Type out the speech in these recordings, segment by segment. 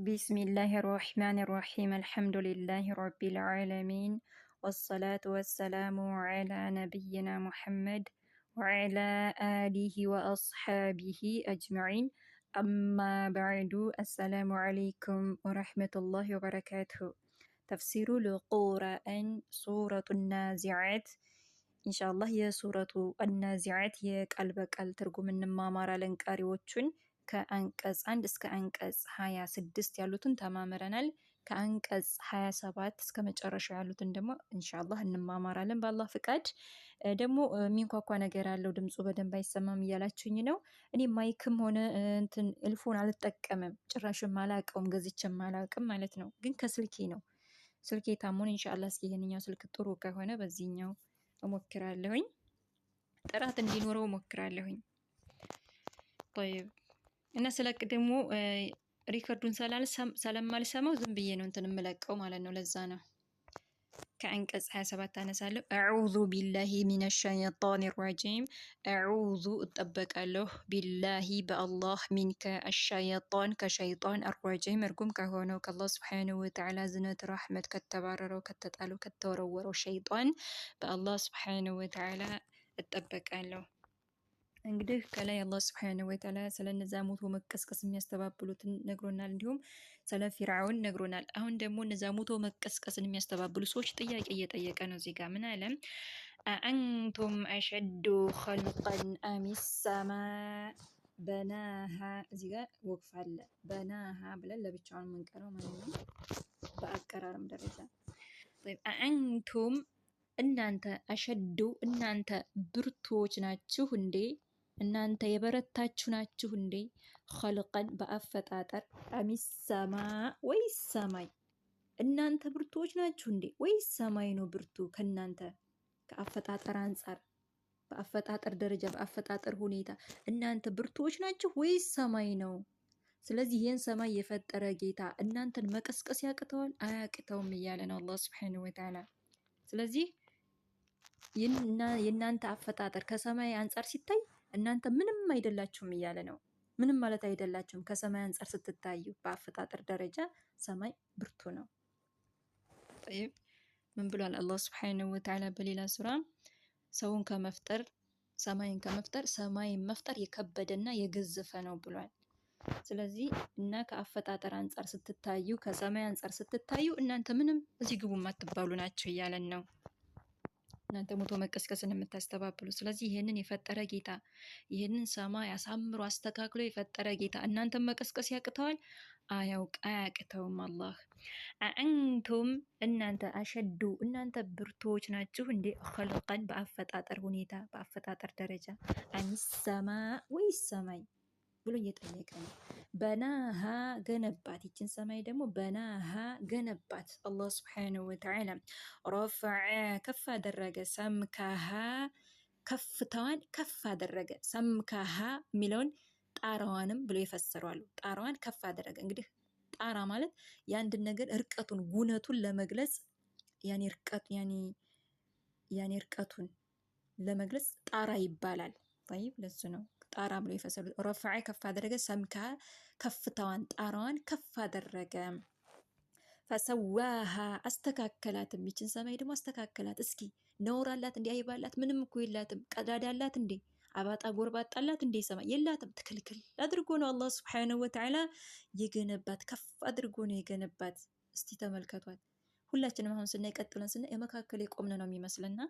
بسم الله الرحمن الرحيم الحمد لله رب العالمين والصلاة والسلام على نبينا محمد وعلى آله وأصحابه أجمعين أما بعد السلام عليكم ورحمة الله وبركاته تفسير القرآن سورة النازعات إن شاء الله هي سورة النازعات هي قلبك الترجم من مامارا لنكاريوتشن ከአንቀጽ 1 እስከ አንቀጽ 26 ያሉትን ተማምረናል። ከአንቀጽ 27 እስከ መጨረሻው ያሉትን ደግሞ ኢንሻአላህ እንማማራለን በአላህ ፍቃድ። ደግሞ የሚንኳኳ ነገር አለው ድምፁ በደንብ አይሰማም እያላችሁኝ ነው። እኔ ማይክም ሆነ እንትን ኤልፎን አልጠቀምም፣ ጭራሽም አላውቀውም፣ ገዝቼም አላውቅም ማለት ነው። ግን ከስልኬ ነው። ስልኬ ታሞን ኢንሻአላህ እስኪ ይሄንኛው ስልክ ጥሩ ከሆነ በዚህኛው እሞክራለሁኝ፣ ጥራት እንዲኖረው እሞክራለሁኝ። طيب እና ስለቅ ደግሞ ሪከርዱን ስለማልሰማው ዝም ብዬ ነው እንትን የምለቀው ማለት ነው። ለዛ ነው ከአንቀጽ 27 አነሳለሁ። አዑዙ ቢላሂ ሚነ ሸይጣን ረጂም። አዑዙ እጠበቃለሁ ቢላሂ በአላህ ሚንከ አሸይጣን ከሸይጣን አረጂም እርጉም ከሆነው ከአላህ ስብሓነሁ ወተዓላ ዝነት ረሕመት ከተባረረው ከተጣለው ከተወረወረው ሸይጣን በአላህ ስብሓነሁ ወተዓላ እጠበቃለሁ። እንግዲህ ከላይ አላህ ስብሓነሁ ወተዓላ ስለነዛ ሞቶ መቀስቀስ የሚያስተባብሉትን ነግሮናል። እንዲሁም ስለ ፊርዓውን ነግሮናል። አሁን ደግሞ እነዛ ሞቶ መቀስቀስን የሚያስተባብሉ ሰዎች ጥያቄ እየጠየቀ ነው። እዚህ ጋር ምን አለ? አአንቱም አሸዱ ኸልቀን አሚስ ሰማ በናሃ። እዚህ ጋር ወቅፍ አለ። በናሃ ብለን ለብቻውን የምንቀረው ማለት ነው በአቀራረም ደረጃ። አአንቱም እናንተ፣ አሸዱ እናንተ ብርቱዎች ናችሁ እንዴ? እናንተ የበረታችሁ ናችሁ እንዴ? ኸልቀን በአፈጣጠር አሚስ ሰማ ወይስ ሰማይ? እናንተ ብርቱዎች ናችሁ እንዴ ወይስ ሰማይ ነው ብርቱ ከእናንተ? ከአፈጣጠር አንጻር በአፈጣጠር ደረጃ በአፈጣጠር ሁኔታ እናንተ ብርቱዎች ናችሁ ወይስ ሰማይ ነው? ስለዚህ ይህን ሰማይ የፈጠረ ጌታ እናንተን መቀስቀስ ያቅተዋል? አያቅተውም እያለ ነው አላህ ሱብሓነሁ ወተዓላ። ስለዚህ የእናንተ አፈጣጠር ከሰማይ አንጻር ሲታይ እናንተ ምንም አይደላችሁም እያለ ነው። ምንም ማለት አይደላችሁም ከሰማይ አንጻር ስትታዩ፣ በአፈጣጠር ደረጃ ሰማይ ብርቱ ነው። طيب ምን ብሏል አላህ ሱብሓነሁ ወተዓላ በሌላ ሱራ? ሰውን ከመፍጠር ሰማይን ከመፍጠር ሰማይን መፍጠር የከበደና የገዘፈ ነው ብሏል። ስለዚህ እና ከአፈጣጠር አንጻር ስትታዩ፣ ከሰማይ አንጻር ስትታዩ እናንተ ምንም እዚህ ግቡ የማትባሉ ናቸው እያለን ነው። እናንተ ሞቶ መቀስቀስን የምታስተባብሉ። ስለዚህ ይህንን የፈጠረ ጌታ፣ ይህንን ሰማይ አሳምሮ አስተካክሎ የፈጠረ ጌታ እናንተን መቀስቀስ ያቅተዋል? አያቅተውም አላህ። አአንቱም እናንተ፣ አሸዱ እናንተ ብርቶች ናችሁ እንዴ? ኸልቀን በአፈጣጠር ሁኔታ በአፈጣጠር ደረጃ አሚስ ሰማ ወይስ ሰማይ ብሎ እየጠየቀ ነው። በናሃ ገነባት፣ ይችን ሰማይ ደግሞ በናሃ ገነባት አላህ ስብሓነሁ ወተዓላ። ረፈዐ ከፍ አደረገ፣ ሰምካሃ ከፍታዋን ከፍ አደረገ። ሰምካሃ የሚለውን ጣራዋንም ብሎ ይፈሰሯሉ። ጣራዋን ከፍ አደረገ። እንግዲህ ጣራ ማለት የአንድን ነገር እርቀቱን ጉነቱን ለመግለጽ ያኔ እርቀቱን ለመግለጽ ጣራ ይባላል። طيب ለሱ ነው ጣራ ብሎ ይፈሰሩት። ረፈዐ ከፍ አደረገ፣ ሰምካ ከፍታዋን ጣራዋን ከፍ አደረገ። ፈሰዋሃ አስተካከላት፣ ይችን ሰማይ ደግሞ አስተካከላት። እስኪ ነውር አላት እንዴ? አይባላት? ምንም እኮ የላትም። ቀዳዳ አላት እንዴ? አባጣ ጎርባጣ አላት እንዴ? ሰማይ የላትም። ትክልክል አድርጎ ነው አላህ ሱብሓነሁ ወተዓላ የገነባት፣ ከፍ አድርጎ ነው የገነባት። እስቲ ተመልከቷት። ሁላችንም አሁን ስናይ ቀጥለን ስናይ የመካከል የቆምን ነው የሚመስልና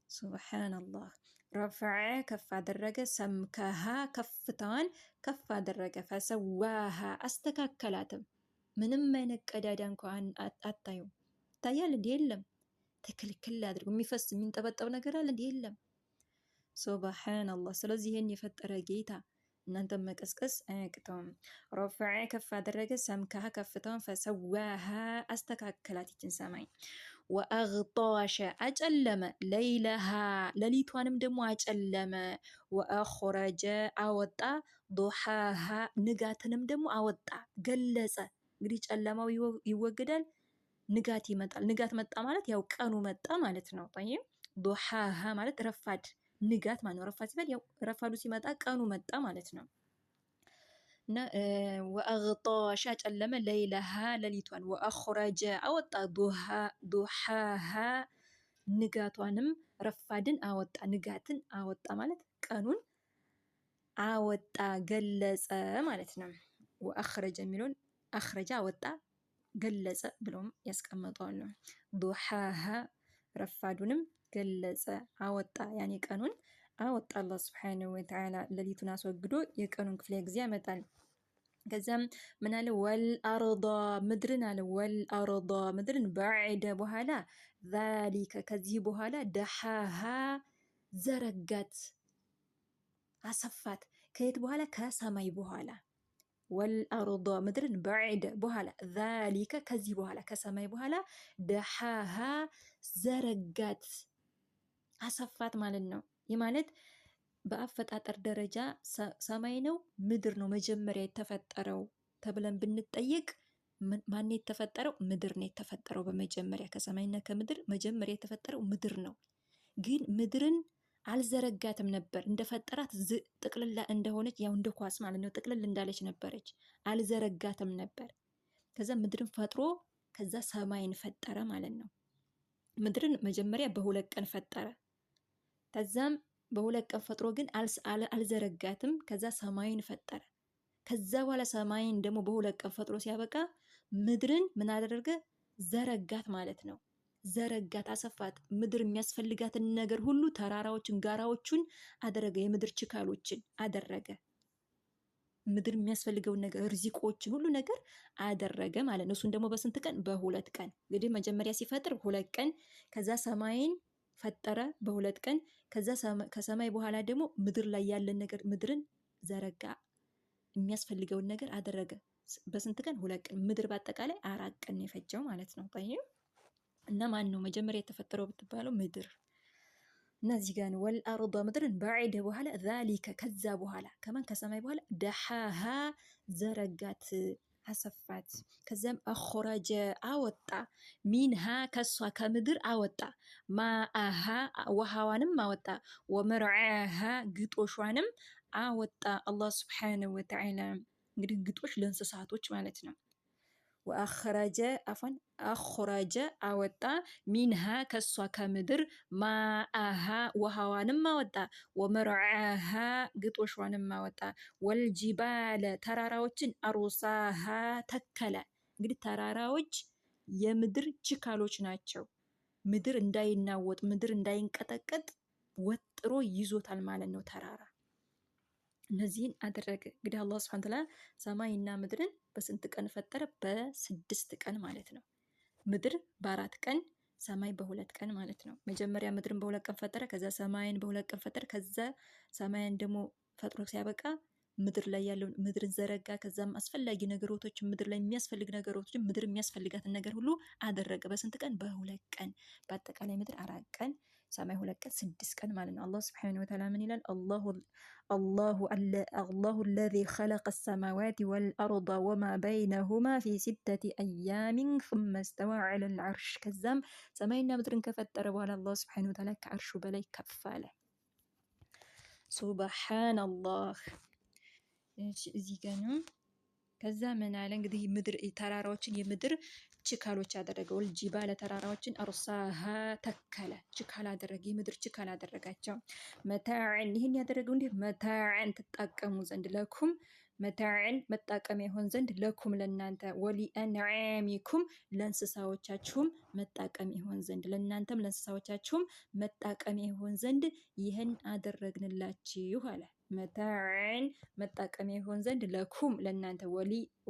ሱብሓነላህ። ረፈዐ ከፍ አደረገ፣ ሰምካሃ ከፍታዋን ከፍ አደረገ፣ ፈሰዋሃ አስተካከላትም። ምንም አይነት ቀዳዳ እንኳን አታዩም። ይታያል እንዴ? የለም። ትክልክል አድርጎ የሚፈስ የሚንጠበጠብ ነገር አለ እንዴ? የለም። ሱብሓነላህ። ስለዚህ ይህን የፈጠረ ጌታ እናንተን መቀስቀስ አያቅተውም። ረፈዐ ከፍ አደረገ፣ ሰምካሃ ከፍታውን፣ ፈሰዋሃ አስተካከላት ይችን ሰማይ። ወአግጣሸ አጨለመ፣ ለይለሃ ሌሊቷንም ደግሞ አጨለመ። ወአኽረጀ አወጣ፣ ዱሓሃ ንጋትንም ደግሞ አወጣ ገለጸ። እንግዲህ ጨለማው ይወገዳል፣ ንጋት ይመጣል። ንጋት መጣ ማለት ያው ቀኑ መጣ ማለት ነው። طيب ዱሓሃ ማለት ረፋድ ንጋት ማለት ነው። ረፋድ ሲባል ያው ረፋዱ ሲመጣ ቀኑ መጣ ማለት ነው። ወአግጣሻ ጨለመ ለይለሃ ሌሊቷን ወአኽረጀ አወጣ ዱሃሃ ንጋቷንም ረፋድን አወጣ ንጋትን አወጣ ማለት ቀኑን አወጣ ገለጸ ማለት ነው። ወአኽረጀ የሚለውን አኽረጃ አወጣ ገለጸ ብለውም ያስቀምጠዋል ነው። ዱሃሃ ረፋዱንም ገለጸ አወጣ ያኔ ቀኑን አወጣ አላህ ሱብሓነሁ ወተዓላ ሌሊቱን አስወግዶ የቀኑን ክፍለ ጊዜ ያመጣል። ከዛም ምን አለ ወልአርዳ ምድርን አለ ወልአርዳ ምድርን በዐደ በኋላ ዛሊከ ከዚህ በኋላ ደሃሃ ዘረጋት አሰፋት ከየት በኋላ ከሰማይ በኋላ ወልአርዳ ምድርን በዐደ በኋላ ዛሊከ ከዚህ በኋላ ከሰማይ በኋላ ደሃሃ ዘረጋት አሰፋት ማለት ነው። ይህ ማለት በአፈጣጠር ደረጃ ሰማይ ነው ምድር ነው መጀመሪያ የተፈጠረው ተብለን ብንጠይቅ ማን የተፈጠረው? ምድር ነው የተፈጠረው። በመጀመሪያ ከሰማይና ከምድር መጀመሪያ የተፈጠረው ምድር ነው። ግን ምድርን አልዘረጋትም ነበር። እንደፈጠራት ጥቅልላ እንደሆነች ያው እንደ ኳስ ማለት ነው ጥቅልል እንዳለች ነበረች። አልዘረጋትም ነበር። ከዛ ምድርን ፈጥሮ ከዛ ሰማይን ፈጠረ ማለት ነው። ምድርን መጀመሪያ በሁለት ቀን ፈጠረ። ከዛም በሁለት ቀን ፈጥሮ ግን አልዘረጋትም። ከዛ ሰማይን ፈጠረ። ከዛ በኋላ ሰማይን ደግሞ በሁለት ቀን ፈጥሮ ሲያበቃ ምድርን ምን አደረገ? ዘረጋት ማለት ነው። ዘረጋት አሰፋት። ምድር የሚያስፈልጋትን ነገር ሁሉ ተራራዎችን፣ ጋራዎችን አደረገ። የምድር ችካሎችን አደረገ። ምድር የሚያስፈልገውን ነገር ርዚቆችን ሁሉ ነገር አደረገ ማለት ነው። እሱን ደግሞ በስንት ቀን? በሁለት ቀን። እንግዲህ መጀመሪያ ሲፈጥር ሁለት ቀን ከዛ ሰማይን ፈጠረ በሁለት ቀን። ከዛ ከሰማይ በኋላ ደግሞ ምድር ላይ ያለን ነገር ምድርን ዘረጋ። የሚያስፈልገውን ነገር አደረገ። በስንት ቀን? ሁለት ቀን። ምድር በአጠቃላይ 4 ቀን የፈጀው ማለት ነው። ጠይብ እና ማን ነው መጀመሪያ የተፈጠረው ብትባለው? ምድር። እነዚህ ጋር ወልአርዳ ምድርን በዐደ በኋላ ዛሊከ ከዛ በኋላ ከማን? ከሰማይ በኋላ ደሃሃ ዘረጋት አሰፋት። ከዛም አኽረጀ አወጣ ሚንሃ ከሷ ከምድር አወጣ ማአሃ ውሃዋንም አወጣ ወመርዓሃ ግጦሿንም አወጣ አላህ ሱብሓነሁ ወተዓላ። እንግዲህ ግጦሽ ለእንስሳቶች ማለት ነው። አኽረጀ አወጣ ሚንሃ ከሷ ከምድር ማአሃ ውሃዋንም አወጣ ወመርዓሃ ግጦሿንም አወጣ ወልጂባለ ተራራዎችን አሩሳሃ ተከለ። እንግዲህ ተራራዎች የምድር ችካሎች ናቸው። ምድር እንዳይናወጥ ምድር እንዳይንቀጠቀጥ ወጥሮ ይዞታል ማለት ነው ተራራ። እነዚህን አደረገ። እንግዲህ አላህ ሱብሓነሁ ወተዓላ ሰማይና ምድርን በስንት ቀን ፈጠረ? በ6 ቀን ማለት ነው። ምድር በ4 ቀን ሰማይ በ2 ቀን ማለት ነው። መጀመሪያ ምድርን በ2 ቀን ፈጠረ። ከዛ ሰማይን በ2 ቀን ፈጠረ። ከዛ ሰማይን ደግሞ ፈጥሮ ሲያበቃ ምድር ላይ ያለውን ምድርን ዘረጋ። ከዛም አስፈላጊ ነገሮችን ምድር ላይ የሚያስፈልግ ነገሮችን ምድር የሚያስፈልጋትን ነገር ሁሉ አደረገ። በስንት ቀን? በ2 ቀን። በአጠቃላይ ምድር 4 ቀን ሰማይ 2 ቀን 6 ቀን ማለት ነው። አላህ ሱብሓነሁ ወተዓላ ምን ይላል? አላሁ አለዚ ኸለቀ ሰማዋት ወልአርደ ወማ በይነሁማ ፊ 6 አያሚን ሱመ እስተዋ ዐለል ዐርሽ። ከዛም ሰማይና ምድርን ከፈጠረ በኋላ አላህ ሱብሓነሁ ወተዓላ ከዐርሹ በላይ ከፍ አለ። ሱብሓነላህ። እዚህ ጋር ነው። ከዛ ምን አለ እንግዲህ ምድር ተራራዎችን የምድር ችካሎች አደረገ። ወልጂባለ ተራራዎችን አርሳሃ ተከለ፣ ችካል አደረገ። የምድር ችካል አደረጋቸው። መታዕን ይህን ያደረገው እንዴ? መታዕን ትጠቀሙ ዘንድ ለኩም መታዕን መጣቀሚያ ይሆን ዘንድ ለኩም ለናንተ ወሊአንዓሚኩም ለእንስሳዎቻችሁም መጣቀሚያ ይሆን ዘንድ ለናንተም ለእንስሳዎቻችሁም መጣቀሚያ ይሆን ዘንድ ይህን አደረግንላችሁ አለ። መታዕን መጣቀሚያ ይሆን ዘንድ ለኩም ለናንተ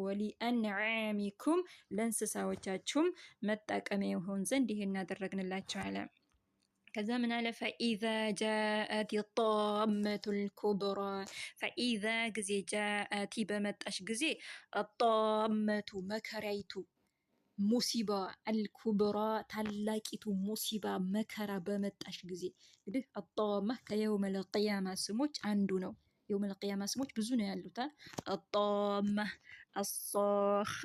ወሊአንዓሚኩም ለእንስሳዎቻችሁም መጣቀሚያ ይሆን ዘንድ ይህን አደረግንላችሁ አለ። ከዛ ምን አለ? ፈኢዛ ጃአት ጣመቱል ኩብራ ፈኢዛ ጊዜ ጃአቲ በመጣሽ ጊዜ ጣመቱ መከራይቱ ሙሲባ አልኩብራ ታላቂቱ ሙሲባ መከራ በመጣሽ ጊዜ። እንግዲህ አጣማ ከየውመል ቂያማ ስሞች አንዱ ነው። የውመል ቂያማ ስሞች ብዙ ነው ያሉት። አጣማ፣ አሳኻ፣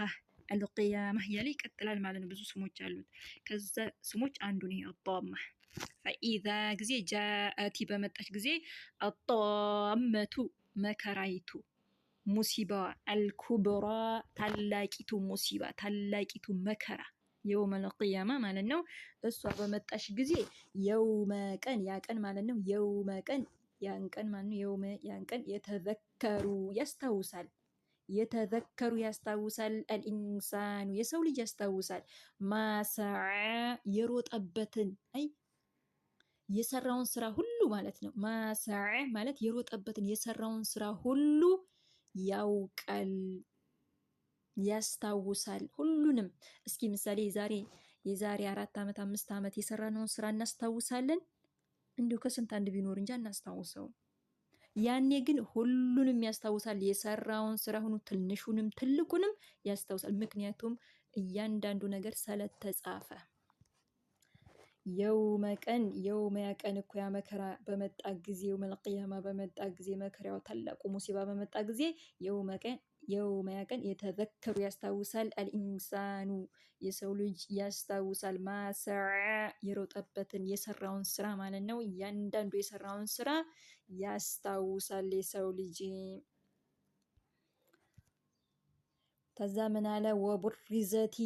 አልቂያማ እያለ ይቀጥላል ማለት ነው። ብዙ ስሞች አሉት። ከዛ ስሞች አንዱ ነው አጣማ። ፈኢዛ ጊዜ ጃአቲ በመጣች ጊዜ አጣመቱ መከራይቱ ሙሲባ አልኩብራ ታላቂቱ ሙሲባ ታላቂቱ መከራ የውመል ቂያማ ማለት ነው። እሷ በመጣሽ ጊዜ የውመ ቀን ያ ቀን ማለት ነው። የውመ ቀን ያን ቀን ማለት ነው። ያን ቀን የተዘከሩ ያስታውሳል የተዘከሩ ያስታውሳል። አልኢንሳኑ የሰው ልጅ ያስታውሳል። ማሰዓ የሮጠበትን አይ የሰራውን ስራ ሁሉ ማለት ነው። ማሰዓ ማለት የሮጠበትን የሰራውን ስራ ሁሉ ያውቃል ያስታውሳል ሁሉንም። እስኪ ምሳሌ የዛሬ 4 ዓመት 5 ዓመት የሰራነውን ስራ እናስታውሳለን? እንዲሁ ከስንት አንድ ቢኖር እንጂ አናስታውሰውም። ያኔ ግን ሁሉንም ያስታውሳል። የሰራውን ስራ ሁሉ ትንሹንም ትልቁንም ያስታውሳል። ምክንያቱም እያንዳንዱ ነገር ስለተጻፈ። የውመ ቀን ያ ቀን እኮ ያ መከራ በመጣ ጊዜ የውመል ቂያማ በመጣ ጊዜ መከራው ታላቁ ሙሲባ በመጣ ጊዜ የውመ ያ ቀን የተዘከሩ ያስታውሳል። አልኢንሳኑ የሰው ልጅ ያስታውሳል። ማሰዓ የሮጠበትን የሰራውን ስራ ማለት ነው። እያንዳንዱ የሰራውን ስራ ያስታውሳል የሰው ልጅ። ከዛ ምን አለ? ወቡሪዘቲ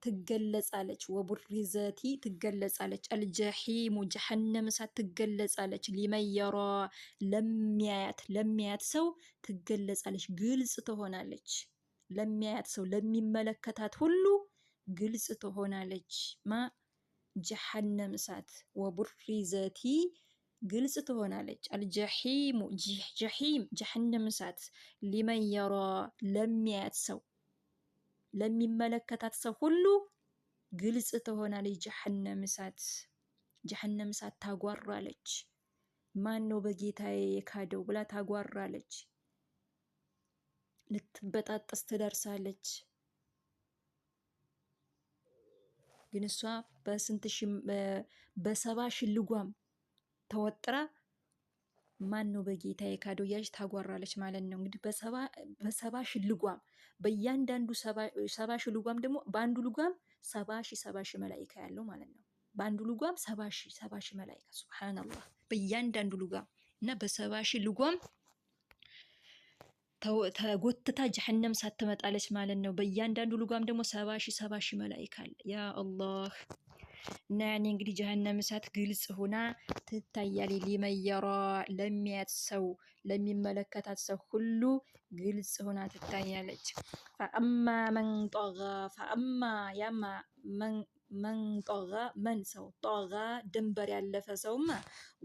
ትገለጻለች። ወቡሪዘቲ ትገለጻለች። አልጀሒሙ ጀሐነም እሳት ትገለጻለች። ሊመን የራ ለሚያያት ሰው ትገለጻለች። ግልጽ ትሆናለች። ለሚያያት ሰው ለሚመለከታት ሁሉ ግልጽ ትሆናለች። ጀሐነም እሳት ወቡሪዘቲ ግልጽ ትሆናለች። አልጀሒሙ ጀሒም ጀሐነም እሳት ሊመን የራ ለሚያያት ሰው ለሚመለከታት ሰው ሁሉ ግልጽ ትሆናለች። ጀሐነም እሳት ታጓራለች። ማን ነው በጌታዬ የካደው ብላ ታጓራለች። ልትበጣጠስ ትደርሳለች። ግን እሷ በ70,000 ልጓም ተወጥራ ማን ነው በጌታ የካደው እያለች ታጓራለች ማለት ነው። እንግዲህ በ70,000 ልጓም በእያንዳንዱ 70,000 ልጓም ደግሞ በአንዱ ልጓም 70,000 መላኢካ ያለው ማለት ነው። በአንዱ ልጓም 70,000 መላኢካ ሱብሃንአላህ። በእያንዳንዱ ልጓም እና በ70,000 ልጓም ተጎትታ ጀሐነም ሳትመጣለች ማለት ነው። በእያንዳንዱ ልጓም ደግሞ 70,000 መላኢካ አለ። ያ አላህ እና ያኔ እንግዲህ ጀሀነም እሳት ግልጽ ሆና ትታያለች። ሊመን የራ ለሚያት ሰው ለሚመለከታት ሰው ሁሉ ግልጽ ሆና ትታያለች። ፈአማ መን ጠጋ ፈአማ ያማ መን ጠጋ መን ሰው ጠጋ ድንበር ያለፈ ሰውማ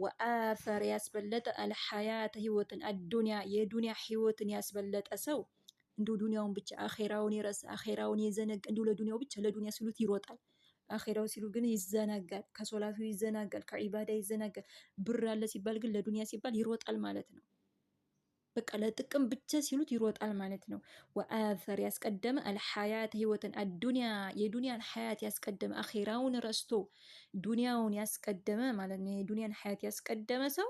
ወአፈር ያስበለጠ አልሐያተ ህይወትን አዱንያ የዱንያ ህይወትን ያስበለጠ ሰው እንዱ ዱንያውን ብቻ አኼራውን ይረሳ አኼራውን የዘነጋ እንዱ ለዱንያው ብቻ ለዱንያ ሲሉት ይሮጣል። አኼራው ሲሉ ግን ይዘናጋል። ከሶላቱ ይዘናጋል፣ ከዒባዳ ይዘናጋል። ብር አለ ሲባል ግን ለዱንያ ሲባል ይሮጣል ማለት ነው። በቃ ለጥቅም ብቻ ሲሉት ይሮጣል ማለት ነው። ወአፈር ያስቀደመ አልሐያት ህይወትን አዱንያ የዱንያን ሐያት ያስቀደመ አኼራውን ረስቶ ዱንያውን ያስቀደመ ማለት ነው። የዱንያን ሐያት ያስቀደመ ሰው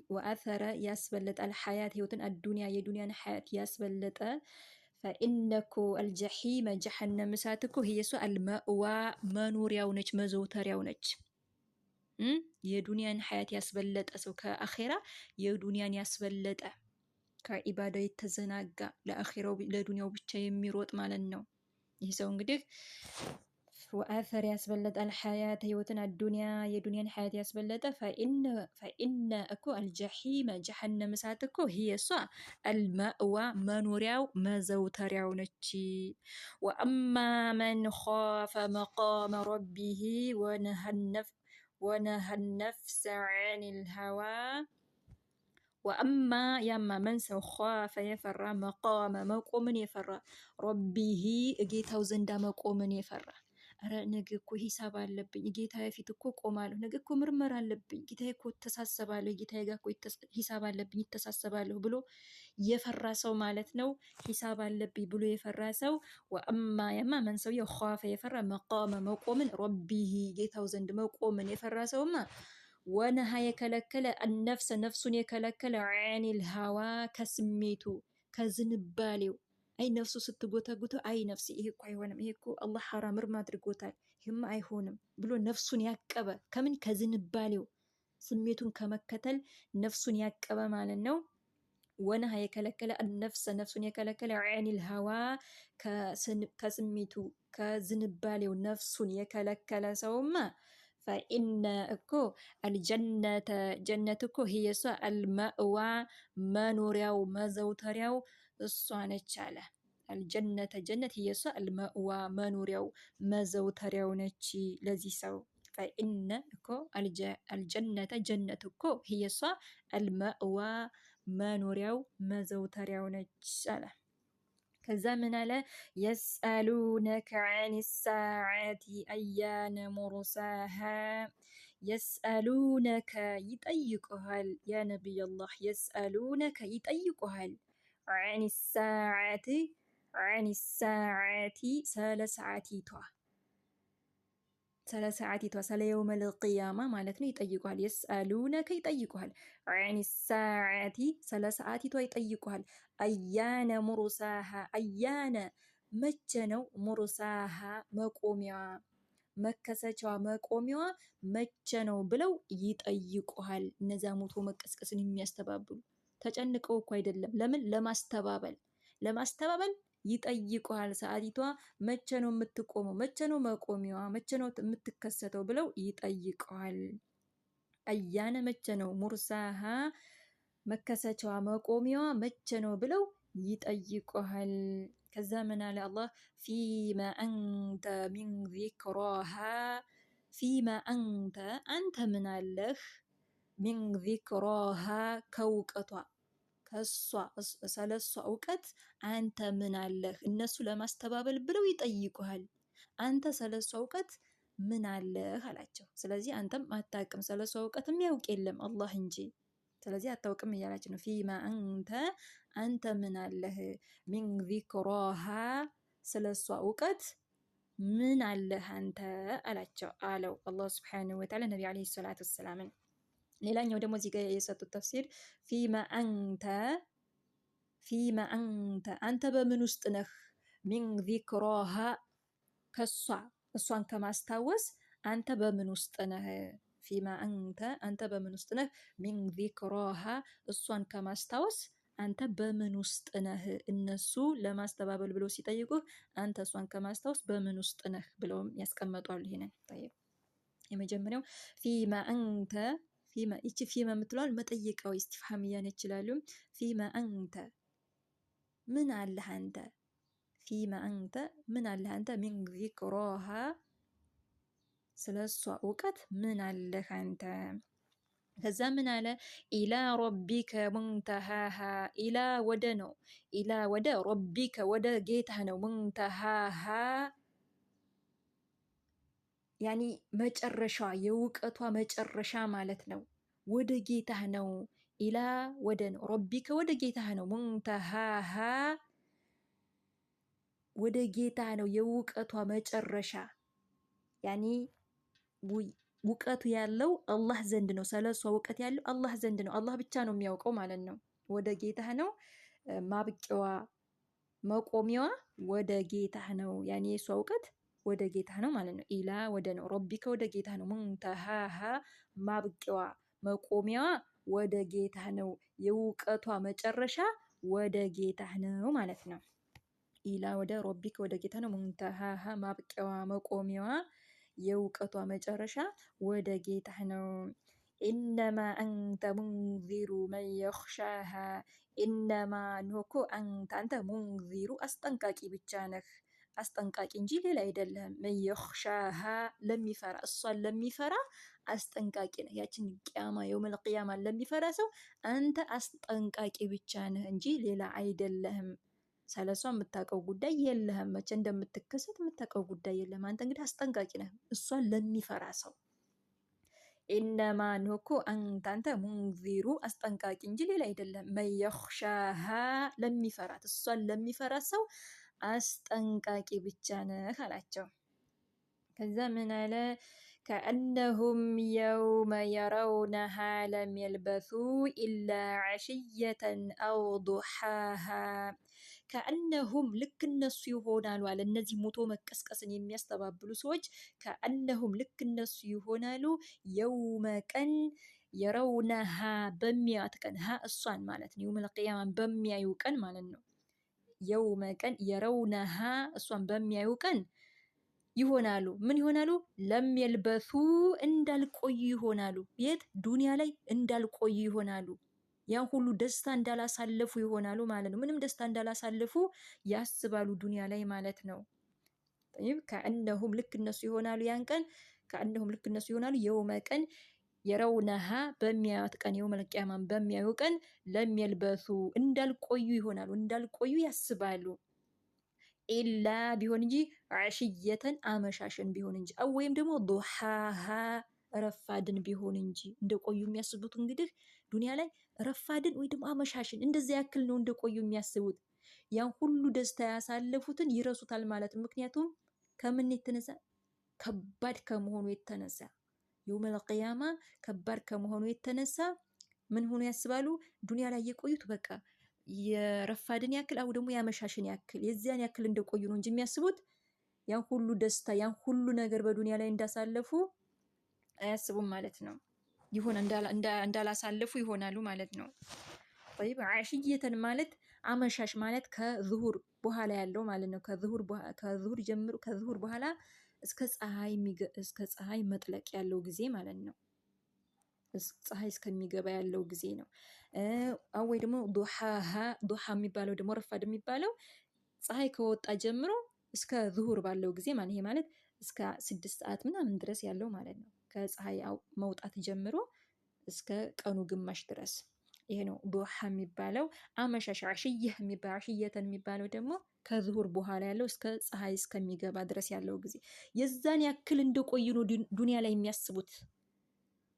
ወአፈረ ያስበለጠ አልሐያት ህይወትን አዱንያ የዱንያን ሐያት ያስበለጠ ፈኢነኮ አልጀሒመ ጀሐነም እሳት እኮ የሱ አልመእዋ መኖሪያው ነች፣ መዘውተሪያው ነች። የዱንያን ሐያት ያስበለጠ ሰው ከአኼራ የዱንያን ያስበለጠ ከዒባዳ የተዘናጋ ለአኼራው ለዱንያው ብቻ የሚሮጥ ማለት ነው። ይህ ሰው እንግዲህ ወአፈር ያስበለጠ አልሐያት ህይወትን አዱንያ የዱንያን ሐያት ያስበለጠ ፈኢነ እኮ አልጀሒመ ጀሐነም እሳት እኮ እሷ አልመእዋ መኖሪያው መዘውተሪያው ነች። ወአማ መን ኻፈ መቃመ ረቢሂ ወነሀ ነፍሰ ዐኒል ሀዋ ወአማ ያማ መን ሰው ኻፈ የፈራ መቃመ መቆምን የፈራ ረቢሂ ጌታው ዘንዳ መቆምን የፈራ ኧረ ነገ እኮ ሂሳብ አለብኝ፣ ጌታዬ ፊት እኮ ቆማለሁ፣ ነገ እኮ ምርመራ አለብኝ፣ ጌታዬ እኮ ተሳሰባለሁ፣ ጌታዬ ጋር እኮ ሂሳብ አለብኝ ይተሳሰባለሁ ብሎ የፈራ ሰው ማለት ነው። ሂሳብ አለብኝ ብሎ የፈራ ሰው ወአማ ያማ መን ሰው ኻፈ የፈራ መቃመ መቆምን ረቢሂ ጌታው ዘንድ መቆምን የፈራ ሰውማ ወነሃ የከለከለ ነፍሰ ነፍሱን የከለከለ ዐኒል ሀዋ ከስሜቱ ከዝንባሌው አይ ነፍሱ ስትጎተጉተው አይ ነፍሲ ይሄ እኮ አይሆንም፣ ይሄ እኮ አላህ ሐራም እርም አድርጎታል፣ ይሄማ አይሆንም ብሎ ነፍሱን ያቀበ ከምን ከዝንባሌው ስሜቱን ከመከተል ነፍሱን ያቀበ ማለት ነው። ወነሃ የከለከለ ነፍሰ ነፍሱን የከለከለ ዐኒል ሀዋ ከስሜቱ ከዝንባሌው ነፍሱን የከለከለ ሰውማ ፈኢነ እኮ አልጀነተ ጀነት እኮ ህየ እሷ አልመእዋ መኖሪያው መዘውተሪያው እሷ ነች አለ። አልጀነተ ጀነት ህየ እሷ አልመእዋ መኖሪያው መዘውተሪያው ነች ለዚህ ሰው። ፈኢነ እኮ አልጀነተ ጀነት እኮ ህየ እሷ አልመእዋ መኖሪያው መዘውተሪያው ነች አለ። ከዛ ምን አለ? የስአሉነከ ዐኒ ሳዓቲ አያነ ሙርሳሃ የስአሉነከ ይጠይቁሃል፣ ያ ነቢየላህ የስአሉነከ ይጠይቁሃል፣ ዐኒ ሳዓቲ ስለ ሰዓቲቷ ስለ የውመል ቂያማ ማለት ነው። ይጠይቁሃል። የስአሉነከ ይጠይቁሃል፣ ዐኒ ሳዓቲ ስለ ሰዓቲቷ ይጠይቁሃል። አያነ ሙርሳሃ አያነ መቼ ነው? ሙርሳሃ መቆሚያዋ መከሰቻዋ መቆሚያዋ መቼ ነው ብለው ይጠይቁሃል። እነዚያ ሞቶ መቀስቀስን የሚያስተባብሉ ተጨንቀው እኮ አይደለም። ለምን? ለማስተባበል ይጠይቁሃል። ሰዓቲቷ መቼ ነው የምትቆመው? መቼ ነው መቆሚያዋ? መቼ ነው የምትከሰተው? ብለው ይጠይቁሃል። አያነ መቼ ነው? ሙርሳሃ መከሰቻዋ መቆሚያዋ መቼ ነው ብለው ይጠይቁሃል። ከዛ ምን አለ አላህ? ፊማ አንተ ሚን ዚክራሃ ፊማ አንተ ምን አለህ? ሚን ዚክራሃ ከእውቀቷ ከሷ ስለሷ እውቀት አንተ ምን አለህ? እነሱ ለማስተባበል ብለው ይጠይቁሃል። አንተ ስለሷ እውቀት ምን አለህ አላቸው። ስለዚህ አንተም አታውቅም፣ ስለሷ እውቀት የሚያውቅ የለም አላህ እንጂ። ስለዚህ አታውቅም እያላችሁ ነው። ፊማ አንተ ምን አለህ? ሚን ዚክራሃ ስለሷ እውቀት ምን አለህ አንተ አላቸው አለው አላህ ሱብሓነሁ ወተዓላ ነቢ ዓለይሂ ሰላቱ ወሰላምን። ሌላኛው ደግሞ እዚህ ጋር የሰጡት ተፍሲር ፊማ አንተ በምን ውስጥ ነህ? ሚን ዚክራሃ ከሷ እሷን ከማስታወስ አንተ በምን ውስጥ ነህ? ፊማ አንተ በምን ውስጥ ነህ? ሚን ዚክራሃ እሷን ከማስታወስ አንተ በምን ውስጥ ነህ? እነሱ ለማስተባበል ብለው ሲጠይቁህ አንተ እሷን ከማስታወስ በምን ውስጥ ነህ ብለውም ያስቀመጧሉ። ይሄንን የመጀመሪያው ፊማ ይቺ ፊማ የምትለዋል መጠየቃዊ ኢስቲፍሃሚያ ነች ይላሉ። ፊማ አንተ ምን አለህ አንተ? ፊማ አንተ ምን አለህ አንተ? ሚን ዚክራሃ ስለሷ እውቀት ምን አለህ አንተ? ከዛ ምን አለ? ኢላ ረቢከ ሙንተሃሃ ኢላ ወደ ነው። ኢላ ወደ ረቢከ ወደ ጌታህ ነው። ሙንተሃሃ ያኒ መጨረሻ የእውቀቷ መጨረሻ ማለት ነው። ወደ ጌታህ ነው። ኢላ ወደ ነው። ረቢከ ወደ ጌታህ ነው። ሙንተሃሃ ወደ ጌታህ ነው የእውቀቷ መጨረሻ ያኒ እውቀቱ ያለው አላህ ዘንድ ነው። ስለሷ እውቀት ያለው አላህ ዘንድ ነው። አላህ ብቻ ነው የሚያውቀው ማለት ነው። ወደ ጌታህ ነው ማብቂያዋ መቆሚያዋ ወደ ጌታህ ነው። ያኔ የሷ እውቀት ወደ ጌታህ ነው ማለት ነው። ኢላ ወደ ነው። ረቢከ ወደ ጌታህ ነው። ሙንተሃሃ ማብቂያዋ መቆሚያዋ ወደ ጌታህ ነው። የእውቀቷ መጨረሻ ወደ ጌታህ ነው ማለት ነው። ኢላ ወደ ረቢከ ወደ ጌታህ ነው። ሙንተሃሃ ማብቂያዋ መቆሚያዋ የእውቀቷ መጨረሻ ወደ ጌታህ ነው። ኢነማ አንተ ሙንዚሩ መን የኽሻሃ ኢነማ ኖኮ አንተ ሙንዚሩ አስጠንቃቂ ብቻ ነህ። አስጠንቃቂ እንጂ ሌላ አይደለም። መን የኽሻሃ ለሚፈራ እሷን ለሚፈራ አስጠንቃቂ ነህ። ያችን ቂያማ የውመል ቂያማ ለሚፈራ ሰው አንተ አስጠንቃቂ ብቻ ነህ እንጂ ሌላ አይደለህም። ስለሷ የምታውቀው ጉዳይ የለህም። መቼ እንደምትከሰት የምታውቀው ጉዳይ የለም። አንተ እንግዲህ አስጠንቃቂ ነህ እሷን ለሚፈራ ሰው። ኢነማ ኖኮ አንተ ሙንዚሩ አስጠንቃቂ እንጂ ሌላ አይደለም። መን የኽሻሃ ለሚፈራት እሷን ለሚፈራ ሰው አስጠንቃቂ ብቻ ነህ አላቸው። ከዛ ምን አለ? ከአነሁም የውመ የረውነሃ ለም የልበሱ ኢላ ዐሽየተን አው ዱሓሃ ከአነሁም ልክ እነሱ ይሆናሉ አለ። እነዚህ ሞቶ መቀስቀስን የሚያስተባብሉ ሰዎች ከአነሁም ልክ እነሱ ይሆናሉ። የውመ ቀን የረውነሃ በሚያዩት ቀን ሀ እሷን ማለት ነው የውመል ቂያማን በሚያዩ ቀን ማለት ነው የውመ ቀን የረውነሃ እሷን በሚያዩ ቀን ይሆናሉ ምን ይሆናሉ ለም የልበሱ እንዳልቆዩ ይሆናሉ የት ዱንያ ላይ እንዳልቆዩ ይሆናሉ ያን ሁሉ ደስታ እንዳላሳለፉ ይሆናሉ ማለት ነው ምንም ደስታ እንዳላሳለፉ ያስባሉ ዱንያ ላይ ማለት ነው طيب كأنهم ልክ እነሱ ይሆናሉ ያን ቀን كأنهم ልክ እነሱ ይሆናሉ የውመ ቀን የረውነሃ በሚያዩት ቀን የውመል ቂያማን በሚያዩ ቀን ለም የልበሱ እንዳልቆዩ ይሆናሉ እንዳልቆዩ ያስባሉ ኢላ ቢሆን እንጂ ዓሽየተን አመሻሽን ቢሆን እንጂ ወይም ደግሞ ዱሃሃ ረፋድን ቢሆን እንጂ እንደቆዩ የሚያስቡት እንግዲህ ዱንያ ላይ ረፋድን ወይ ደግሞ አመሻሽን እንደዛ ያክል ነው እንደቆዩ የሚያስቡት ያን ሁሉ ደስታ ያሳለፉትን ይረሱታል ማለት ነው ምክንያቱም ከምን የተነሳ ከባድ ከመሆኑ የተነሳ የውመል ቂያማ ከባድ ከመሆኑ የተነሳ ምን ሆኖ ያስባሉ ዱንያ ላይ የቆዩት በቃ የረፋድን ያክል አው ደግሞ ያመሻሽን ያክል የዚያን ያክል እንደቆዩ ነው እንጂ የሚያስቡት ያን ሁሉ ደስታ ያን ሁሉ ነገር በዱንያ ላይ እንዳሳለፉ አያስቡም ማለት ነው ይሆን እንዳላሳለፉ ይሆናሉ ማለት ነው طيب ዓሽየተን ማለት አመሻሽ ማለት ከዙሁር በኋላ ያለው ማለት ነው ከዙሁር ጀምሮ ከዙሁር በኋላ እስከ ፀሐይ መጥለቅ ያለው ጊዜ ማለት ነው ፀሐይ እስከሚገባ ያለው ጊዜ ነው ወይ ደግሞ ዱሃ የሚባለው ደግሞ ረፋድ የሚባለው ፀሐይ ከወጣ ጀምሮ እስከ ዙሁር ባለው ጊዜ ማለት ይሄ ማለት እስከ 6 ሰዓት ምናምን ድረስ ያለው ማለት ነው ከፀሐይ መውጣት ጀምሮ እስከ ቀኑ ግማሽ ድረስ ይሄ ነው ዱሃ የሚባለው አመሻሽ ዓሽየተን የሚባለው ደግሞ ከዙሁር በኋላ ያለው እስከ ፀሐይ እስከሚገባ ድረስ ያለው ጊዜ የዛን ያክል እንደቆዩ ነው ዱንያ ላይ የሚያስቡት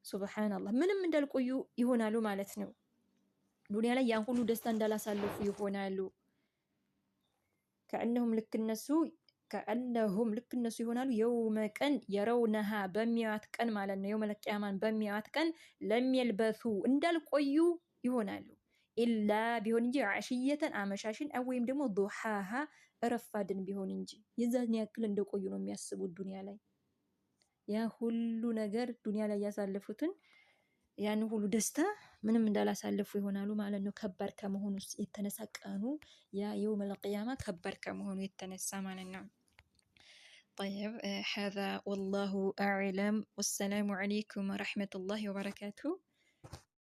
ሱብሃንአላህ ምንም እንዳልቆዩ ይሆናሉ ማለት ነው ዱንያ ላይ ያን ሁሉ ደስታ እንዳላሳለፉ ይሆናሉ كأنهم ልክ እነሱ ይሆናሉ የውመ ቀን የረውነሃ በሚያዩት ቀን ማለት ነው የውመል ቂያማን በሚያዩት ቀን ለም የልበሱ እንዳልቆዩ ይሆናሉ ኢላ ቢሆን እንጂ ዓሽየተን አመሻሽን ወይም ደግሞ ዱሃሃ ረፋድን ቢሆን እንጂ የዛን ያክል እንደቆዩ ነው የሚያስቡት ዱንያ ላይ ያ ሁሉ ነገር ዱንያ ላይ ያሳለፉትን ያን ሁሉ ደስታ ምንም እንዳላሳለፉ ይሆናሉ ማለት ነው ከባድ ከመሆኑ የተነሳ ቀኑ ያ የውመል ቂያማ ከባድ ከመሆኑ የተነሳ ማለት ነው طيب هذا والله أعلم والسلام عليكم ورحمة الله وبركاته